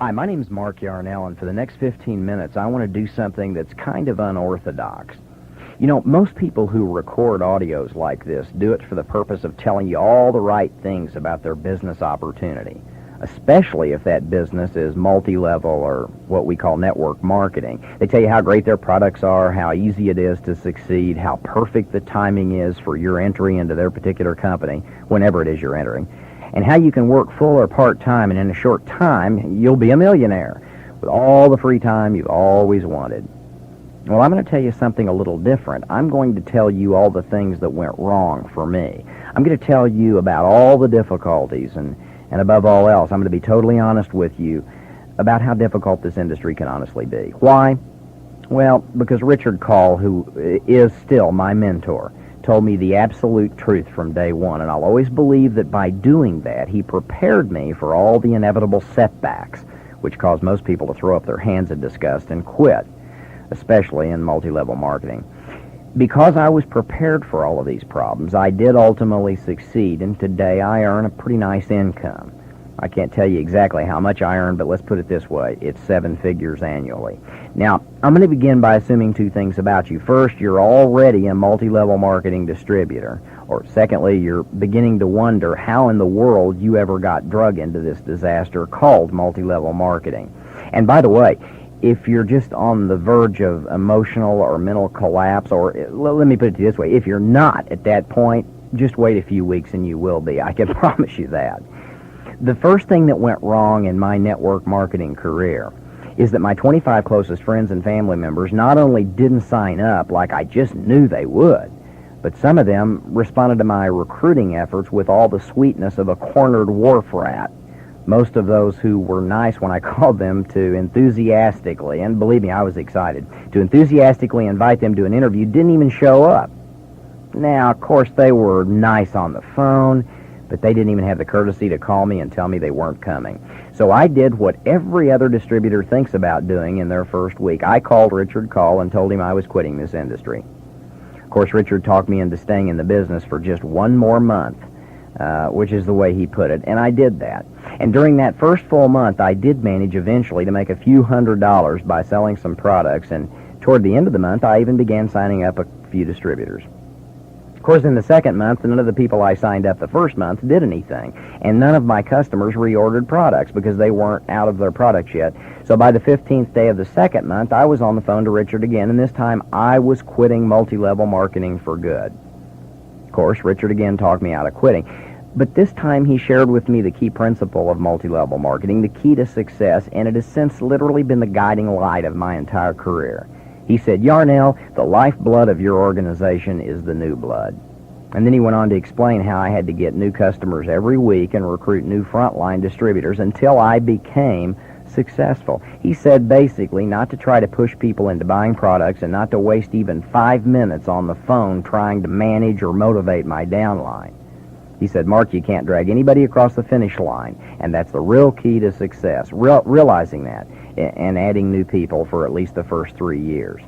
Hi, my name's Mark Yarnell, and for the next 15 minutes, I want to do something that's kind of unorthodox. You know, most people who record audios like this do it for the purpose of telling you all the right things about their business opportunity, especially if that business is multi-level or what we call network marketing. They tell you how great their products are, how easy it is to succeed, how perfect the timing is for your entry into their particular company, whenever it is you're entering, and how you can work full or part-time, and in a short time, you'll be a millionaire with all the free time you've always wanted. Well, I'm going to tell you something a little different. I'm going to tell you all the things that went wrong for me. I'm going to tell you about all the difficulties, and above all else, I'm going to be totally honest with you about how difficult this industry can honestly be. Why? Well, because Richard Call, who is still my mentor, told me the absolute truth from day one, and I'll always believe that by doing that, he prepared me for all the inevitable setbacks, which cause most people to throw up their hands in disgust and quit, especially in multi-level marketing. Because I was prepared for all of these problems, I did ultimately succeed, and today I earn a pretty nice income. I can't tell you exactly how much I earn, but let's put it this way. It's 7 figures annually. Now, I'm going to begin by assuming two things about you. First, you're already a multi-level marketing distributor. Or secondly, you're beginning to wonder how in the world you ever got drug into this disaster called multi-level marketing. And by the way, if you're just on the verge of emotional or mental collapse, or let me put it this way, if you're not at that point, just wait a few weeks and you will be. I can promise you that. The first thing that went wrong in my network marketing career is that my 25 closest friends and family members not only didn't sign up like I just knew they would, but some of them responded to my recruiting efforts with all the sweetness of a cornered wharf rat. Most of those who were nice when I called them to enthusiastically, and believe me, I was excited, to enthusiastically invite them to an interview didn't even show up. Now, of course, they were nice on the phone, but they didn't even have the courtesy to call me and tell me they weren't coming. So I did what every other distributor thinks about doing in their first week. I called Richard Call and told him I was quitting this industry. Of course, Richard talked me into staying in the business for just one more month, which is the way he put it, and I did that. And during that first full month, I did manage eventually to make a few $100s by selling some products, and toward the end of the month, I even began signing up a few distributors. Of course, in the second month, none of the people I signed up the first month did anything, and none of my customers reordered products because they weren't out of their products yet. So by the 15th day of the second month, I was on the phone to Richard again, and this time I was quitting multi-level marketing for good. Of course, Richard again talked me out of quitting, but this time he shared with me the key principle of multi-level marketing, the key to success, and it has since literally been the guiding light of my entire career. He said, "Yarnell, the lifeblood of your organization is the new blood." And then he went on to explain how I had to get new customers every week and recruit new frontline distributors until I became successful. He said basically not to try to push people into buying products and not to waste even 5 minutes on the phone trying to manage or motivate my downline. He said, "Mark, you can't drag anybody across the finish line, and that's the real key to success, realizing that, and adding new people for at least the first 3 years."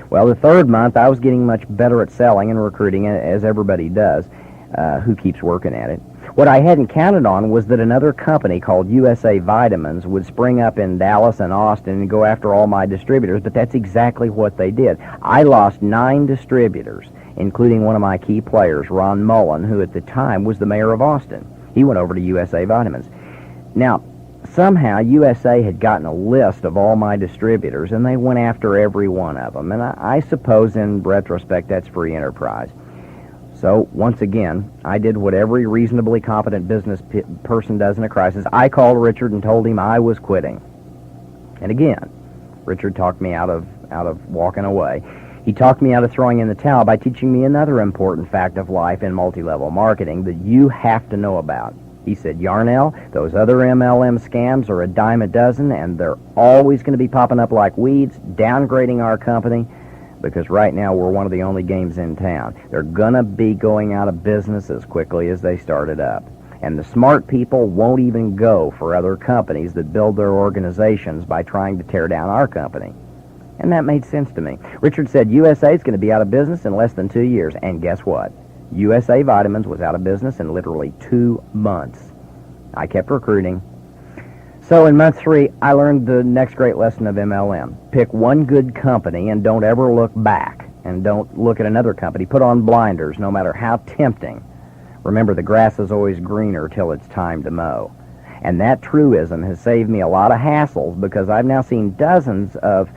Well, the third month, I was getting much better at selling and recruiting, as everybody does who keeps working at it. What I hadn't counted on was that another company called USA Vitamins would spring up in Dallas and Austin and go after all my distributors, but that's exactly what they did. I lost 9 distributors, including one of my key players, Ron Mullen, who at the time was the mayor of Austin. He went over to USA Vitamins. Now, somehow USA had gotten a list of all my distributors, and they went after every one of them. And I suppose in retrospect that's free enterprise. So once again, I did what every reasonably competent business person does in a crisis. I called Richard and told him I was quitting. And again, Richard talked me out of walking away. He talked me out of throwing in the towel by teaching me another important fact of life in multi-level marketing that you have to know about. He said, "Yarnell, those other MLM scams are a dime a dozen, and they're always going to be popping up like weeds, downgrading our company, because right now we're one of the only games in town. They're going to be going out of business as quickly as they started up. And the smart people won't even go for other companies that build their organizations by trying to tear down our company." And that made sense to me. Richard said USA is going to be out of business in less than 2 years, and guess what? USA Vitamins was out of business in literally 2 months. I kept recruiting. So in month 3, I learned the next great lesson of MLM. Pick one good company and don't ever look back. And don't look at another company. Put on blinders, no matter how tempting. Remember, the grass is always greener till it's time to mow. And that truism has saved me a lot of hassles, because I've now seen dozens of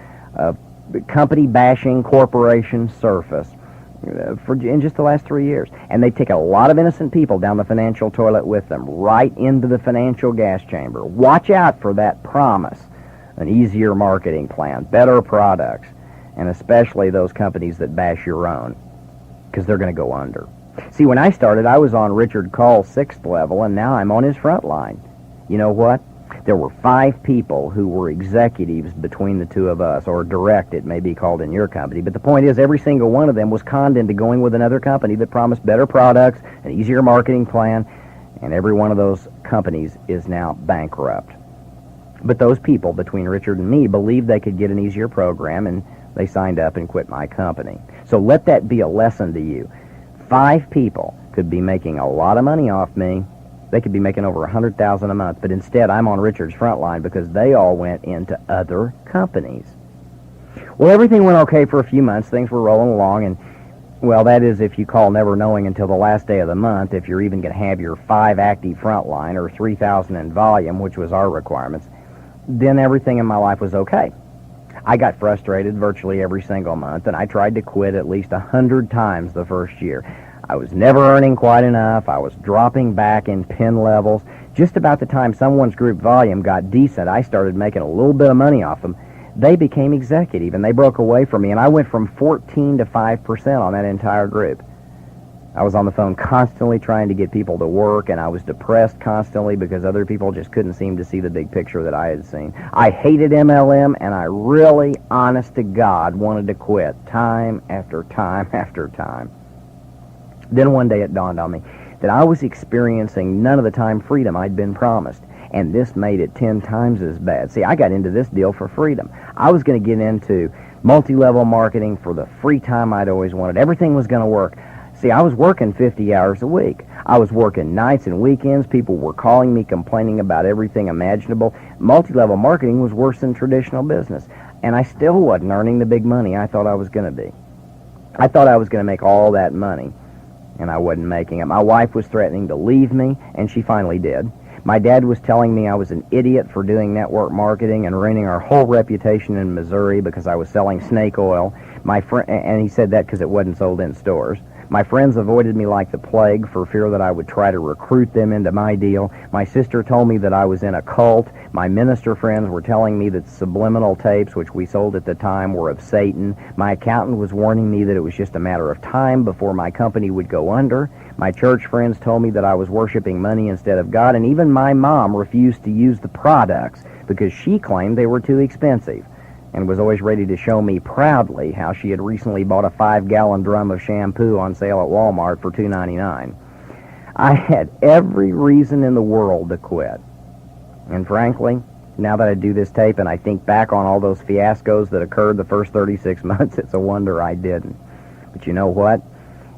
company bashing corporations surface in just the last 3 years. And they take a lot of innocent people down the financial toilet with them, right into the financial gas chamber. Watch out for that promise. An easier marketing plan, better products, and especially those companies that bash your own, because they're going to go under. See, when I started, I was on Richard Call's 6th level, and now I'm on his front line. You know what? There were 5 people who were executives between the two of us, or direct, it may be called in your company. But the point is, every single one of them was conned into going with another company that promised better products, an easier marketing plan, and every one of those companies is now bankrupt. But those people, between Richard and me, believed they could get an easier program, and they signed up and quit my company. So let that be a lesson to you. 5 people could be making a lot of money off me. They could be making over $100,000 a month, but instead I'm on Richard's front line because they all went into other companies. Well, everything went okay for a few months. Things were rolling along, and, well, that is if you call never knowing until the last day of the month, if you're even going to have your 5 active front line or 3,000 in volume, which was our requirements, then everything in my life was okay. I got frustrated virtually every single month, and I tried to quit at least 100 times the first year. I was never earning quite enough. I was dropping back in pin levels. Just about the time someone's group volume got decent, I started making a little bit of money off them. They became executive, and they broke away from me, and I went from 14 to 5% on that entire group. I was on the phone constantly trying to get people to work, and I was depressed constantly because other people just couldn't seem to see the big picture that I had seen. I hated MLM, and I really, honest to God, wanted to quit time after time after time. Then one day it dawned on me that I was experiencing none of the time freedom I'd been promised, and this made it 10 times as bad. See, I got into this deal for freedom. I was going to get into multi-level marketing for the free time I'd always wanted. Everything was going to work. See, I was working 50 hours a week. I was working nights and weekends. People were calling me complaining about everything imaginable. Multi-level marketing was worse than traditional business, and I still wasn't earning the big money I thought I was going to be. I thought I was going to make all that money, and I wasn't making it. My wife was threatening to leave me, and she finally did. My dad was telling me I was an idiot for doing network marketing and ruining our whole reputation in Missouri because I was selling snake oil. And he said that because it wasn't sold in stores. My friends avoided me like the plague for fear that I would try to recruit them into my deal. My sister told me that I was in a cult. My minister friends were telling me that subliminal tapes, which we sold at the time, were of Satan. My accountant was warning me that it was just a matter of time before my company would go under. My church friends told me that I was worshiping money instead of God, and even my mom refused to use the products because she claimed they were too expensive, and was always ready to show me proudly how she had recently bought a 5-gallon drum of shampoo on sale at Walmart for $2.99. I had every reason in the world to quit. And frankly, now that I do this tape and I think back on all those fiascos that occurred the first 36 months, it's a wonder I didn't. But you know what?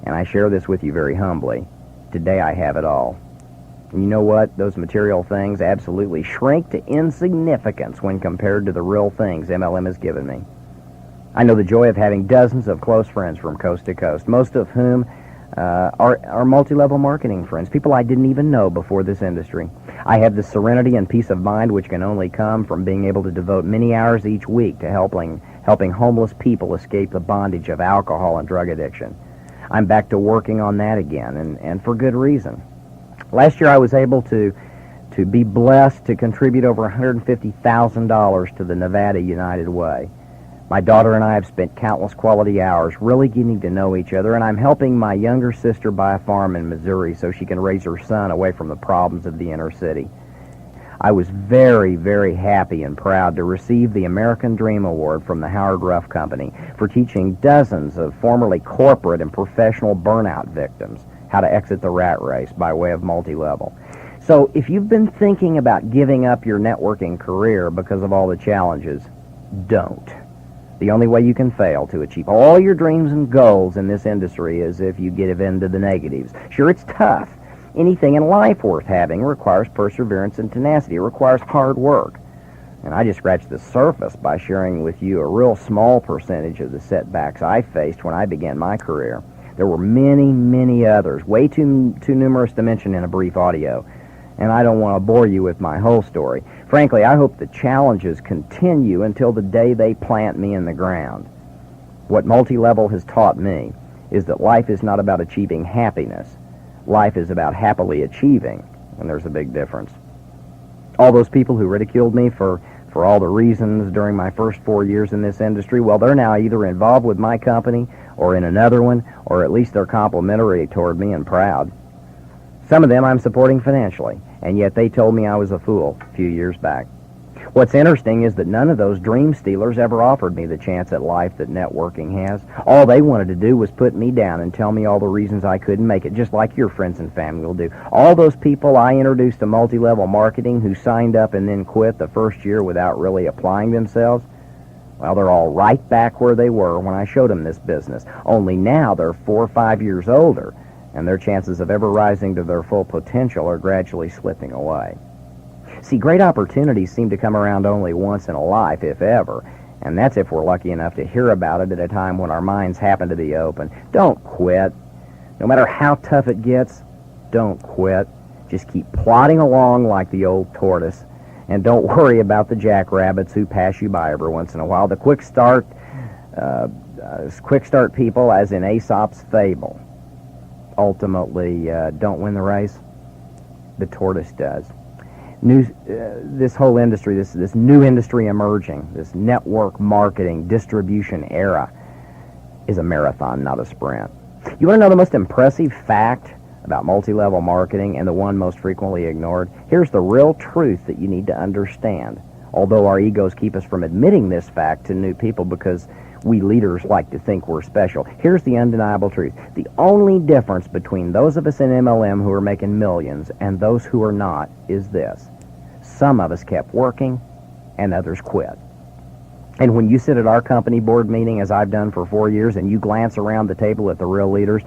And I share this with you very humbly. Today I have it all. And you know what? Those material things absolutely shrink to insignificance when compared to the real things MLM has given me. I know the joy of having dozens of close friends from coast to coast, most of whom are multi-level marketing friends, people I didn't even know before this industry. I have the serenity and peace of mind which can only come from being able to devote many hours each week to helping homeless people escape the bondage of alcohol and drug addiction. I'm back to working on that again, and for good reason. Last year I was able to be blessed to contribute over $150,000 to the Nevada United Way. My daughter and I have spent countless quality hours really getting to know each other, and I'm helping my younger sister buy a farm in Missouri so she can raise her son away from the problems of the inner city. I was very, very happy and proud to receive the American Dream Award from the Howard Ruff Company for teaching dozens of formerly corporate and professional burnout victims how to exit the rat race by way of multi-level. So if you've been thinking about giving up your networking career because of all the challenges, don't. The only way you can fail to achieve all your dreams and goals in this industry is if you give in to the negatives. Sure, it's tough. Anything in life worth having requires perseverance and tenacity. It requires hard work. And I just scratched the surface by sharing with you a real small percentage of the setbacks I faced when I began my career. There were many, many others, way too numerous to mention in a brief audio. And I don't want to bore you with my whole story. Frankly, I hope the challenges continue until the day they plant me in the ground. What multi-level has taught me is that life is not about achieving happiness. Life is about happily achieving, and there's a big difference. All those people who ridiculed me for all the reasons during my first 4 years in this industry, well, they're now either involved with my company or in another one, or at least they're complimentary toward me and proud. Some of them I'm supporting financially, and yet they told me I was a fool a few years back. What's interesting is that none of those dream stealers ever offered me the chance at life that networking has. All they wanted to do was put me down and tell me all the reasons I couldn't make it, just like your friends and family will do. All those people I introduced to multi-level marketing who signed up and then quit the first year without really applying themselves, well, they're all right back where they were when I showed them this business. Only now they're 4 or 5 years older, and their chances of ever rising to their full potential are gradually slipping away. See, great opportunities seem to come around only once in a life, if ever, and that's if we're lucky enough to hear about it at a time when our minds happen to be open. Don't quit. No matter how tough it gets, don't quit. Just keep plodding along like the old tortoise, and don't worry about the jackrabbits who pass you by every once in a while. The quick start people, as in Aesop's fable, ultimately don't win the race. The tortoise does. This whole industry, this new industry emerging, this network marketing distribution era, is a marathon, not a sprint. You want to know the most impressive fact about multi-level marketing and the one most frequently ignored? Here's the real truth that you need to understand, although our egos keep us from admitting this fact to new people because we leaders like to think we're special. Here's the undeniable truth. The only difference between those of us in MLM who are making millions and those who are not is this. Some of us kept working and others quit. And when you sit at our company board meeting, as I've done for 4 years, and you glance around the table at the real leaders,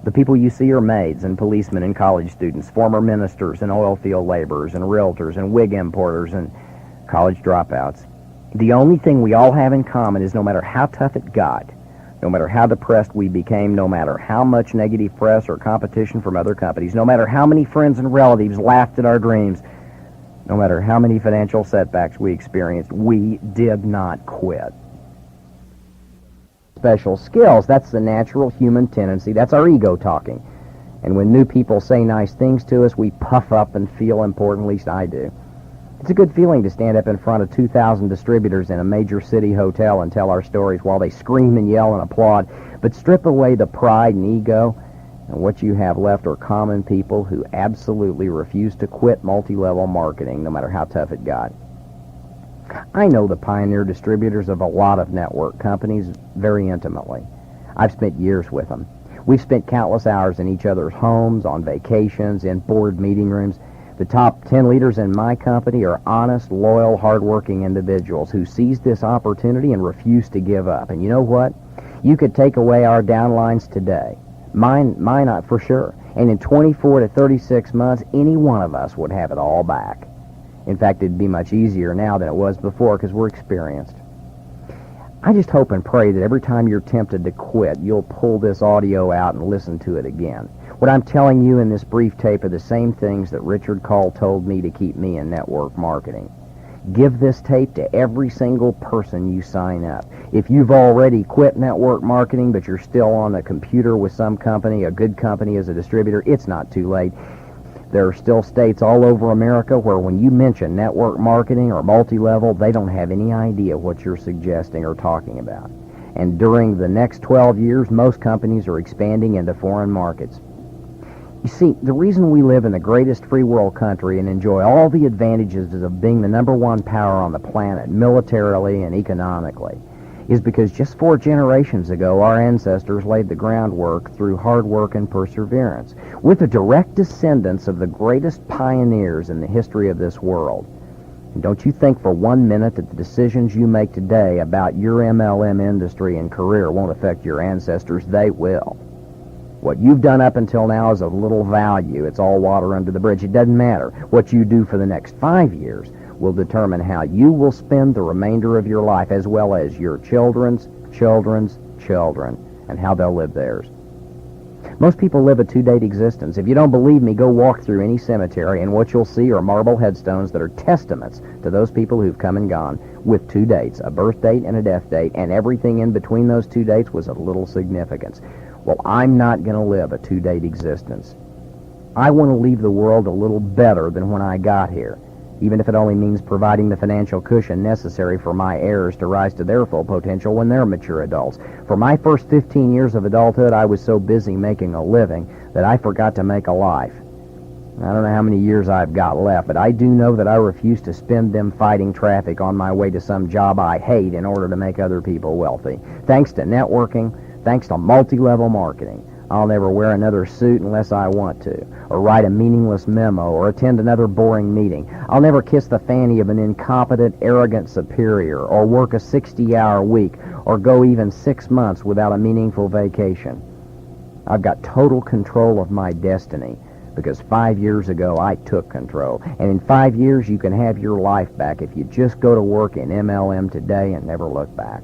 the people you see are maids and policemen and college students, former ministers and oil field laborers and realtors and wig importers and college dropouts. The only thing we all have in common is no matter how tough it got, no matter how depressed we became, no matter how much negative press or competition from other companies, no matter how many friends and relatives laughed at our dreams, no matter how many financial setbacks we experienced, we did not quit. Special skills, that's the natural human tendency. That's our ego talking. And when new people say nice things to us, we puff up and feel important, at least I do. It's a good feeling to stand up in front of 2,000 distributors in a major city hotel and tell our stories while they scream and yell and applaud. But strip away the pride and ego, and what you have left are common people who absolutely refuse to quit multi-level marketing, no matter how tough it got. I know the pioneer distributors of a lot of network companies very intimately. I've spent years with them. We've spent countless hours in each other's homes, on vacations, in board meeting rooms. The top 10 leaders in my company are honest, loyal, hardworking individuals who seized this opportunity and refused to give up. And you know what? You could take away our downlines today. Mine not for sure. And in 24 to 36 months, any one of us would have it all back. In fact, it'd be much easier now than it was before because we're experienced. I just hope and pray that every time you're tempted to quit, you'll pull this audio out and listen to it again. What I'm telling you in this brief tape are the same things that Richard Call told me to keep me in network marketing. Give this tape to every single person you sign up. If you've already quit network marketing, but you're still on a computer with some company, a good company as a distributor, it's not too late. There are still states all over America where when you mention network marketing or multi-level, they don't have any idea what you're suggesting or talking about. And during the next 12 years, most companies are expanding into foreign markets. You see, the reason we live in the greatest free world country and enjoy all the advantages of being the #1 power on the planet, militarily and economically, is because just 4 generations ago, our ancestors laid the groundwork through hard work and perseverance. We're the direct descendants of the greatest pioneers in the history of this world. And don't you think for 1 minute that the decisions you make today about your MLM industry and career won't affect your ancestors. They will. What you've done up until now is of little value. It's all water under the bridge. It doesn't matter. What you do for the next 5 years will determine how you will spend the remainder of your life, as well as your children's children's children, and how they'll live theirs. Most people live a two-date existence. If you don't believe me, go walk through any cemetery, and what you'll see are marble headstones that are testaments to those people who've come and gone with two dates, a birth date and a death date, and everything in between those two dates was of little significance. Well, I'm not going to live a two-date existence. I want to leave the world a little better than when I got here, even if it only means providing the financial cushion necessary for my heirs to rise to their full potential when they're mature adults. For my first 15 years of adulthood, I was so busy making a living that I forgot to make a life. I don't know how many years I've got left, but I do know that I refuse to spend them fighting traffic on my way to some job I hate in order to make other people wealthy. Thanks to networking, thanks to multi-level marketing, I'll never wear another suit unless I want to, or write a meaningless memo, or attend another boring meeting. I'll never kiss the fanny of an incompetent, arrogant superior, or work a 60-hour week, or go even 6 months without a meaningful vacation. I've got total control of my destiny, because 5 years ago I took control. And in 5 years you can have your life back if you just go to work in MLM today and never look back.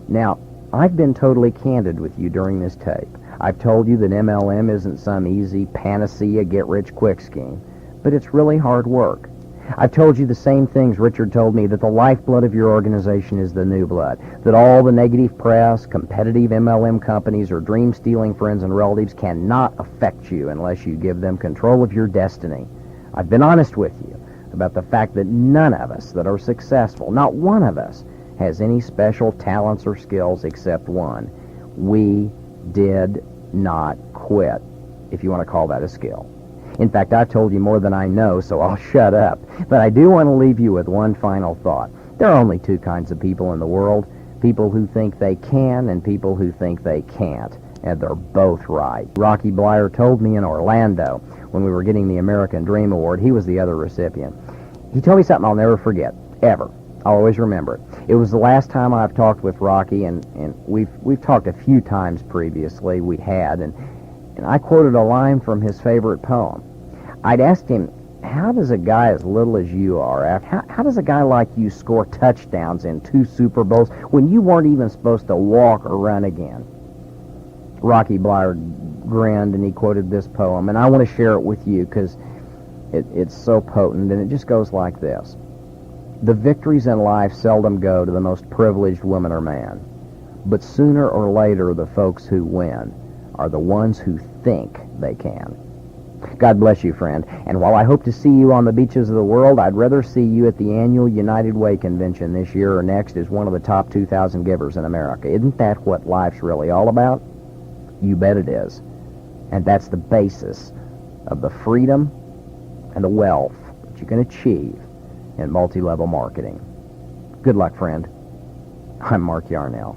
Now, I've been totally candid with you during this tape. I've told you that MLM isn't some easy panacea get-rich-quick scheme, but it's really hard work. I've told you the same things Richard told me, that the lifeblood of your organization is the new blood, that all the negative press, competitive MLM companies, or dream-stealing friends and relatives cannot affect you unless you give them control of your destiny. I've been honest with you about the fact that none of us that are successful, not one of us, has any special talents or skills except one. We did not quit, if you want to call that a skill. In fact, I've told you more than I know, so I'll shut up. But I do want to leave you with one final thought. There are only two kinds of people in the world, people who think they can and people who think they can't. And they're both right. Rocky Bleier told me in Orlando when we were getting the American Dream Award. He was the other recipient. He told me something I'll never forget, ever. I'll always remember it. It was the last time I've talked with Rocky, and we've talked a few times previously. We had, and I quoted a line from his favorite poem. I'd asked him, how does a guy as little as you are, how does a guy like you score touchdowns in 2 Super Bowls when you weren't even supposed to walk or run again? Rocky Bleier grinned, and he quoted this poem, and I want to share it with you because it's so potent, and it just goes like this. The victories in life seldom go to the most privileged woman or man, but sooner or later the folks who win are the ones who think they can. God bless you, friend, and while I hope to see you on the beaches of the world, I'd rather see you at the annual United Way convention this year or next as one of the top 2,000 givers in America. Isn't that what life's really all about? You bet it is. And that's the basis of the freedom and the wealth that you can achieve in multi-level marketing. Good luck, friend. I'm Mark Yarnell.